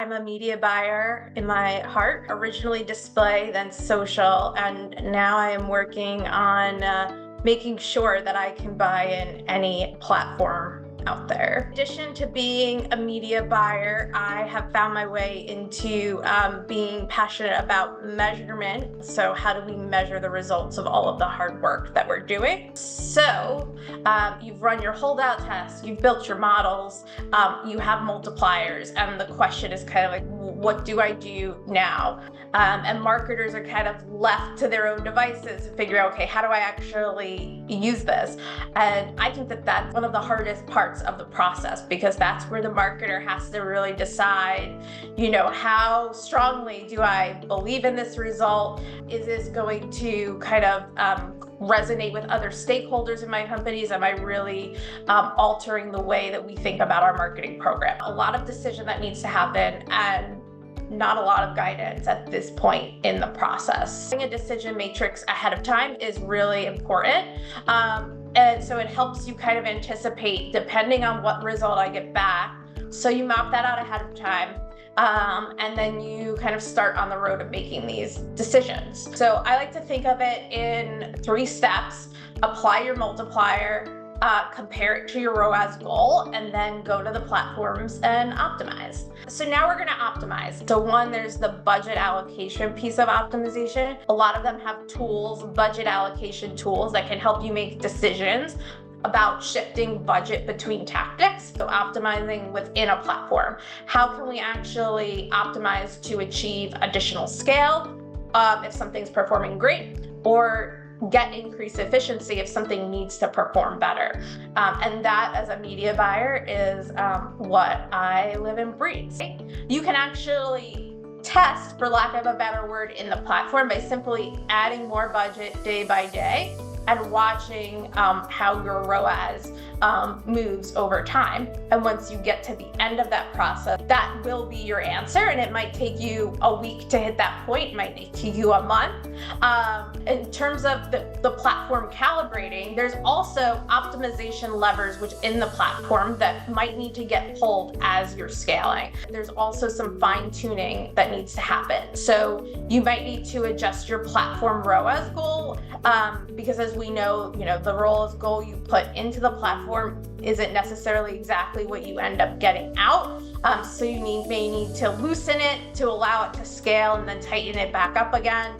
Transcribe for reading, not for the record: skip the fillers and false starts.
I'm a media buyer in my heart, originally display, then social, and now I am working on making sure that I can buy in any platform out there. In addition to being a media buyer, I have found my way into being passionate about measurement. So how do we measure the results of all of the hard work that we're doing? So you've run your holdout tests, you've built your models, you have multipliers, and the question is kind of like, what do I do now? And marketers are kind of left to their own devices to figure out, okay, how do I actually use this? And I think that that's one of the hardest parts of the process, because that's where the marketer has to really decide, how strongly do I believe in this result? Is this going to kind of resonate with other stakeholders in my companies? Am I really altering the way that we think about our marketing program? A lot of decision that needs to happen, and not a lot of guidance at this point in the process. Having a decision matrix ahead of time is really important. And so it helps you kind of anticipate depending on what result I get back. So you map that out ahead of time. And then you kind of start on the road of making these decisions. So I like to think of it in 3 steps. Apply your multiplier, compare it to your ROAS goal, and then go to the platforms and optimize. So now we're gonna optimize. So one, there's the budget allocation piece of optimization. A lot of them have tools, budget allocation tools that can help you make decisions about shifting budget between tactics. So optimizing within a platform. How can we actually optimize to achieve additional scale if something's performing great, or get increased efficiency if something needs to perform better? And that, as a media buyer, is what I live and breathe. You can actually test, for lack of a better word, in the platform by simply adding more budget day by day and watching how your ROAS moves over time. And once you get to the end of that process, that will be your answer. And it might take you a week to hit that point. It might take you a month. In terms of the platform calibrating, there's also optimization levers within the platform that might need to get pulled as you're scaling. There's also some fine tuning that needs to happen. So you might need to adjust your platform ROAS goal, because as we know, the ROAS goal you put into the platform isn't necessarily exactly what you end up getting out. So you may need to loosen it to allow it to scale and then tighten it back up again.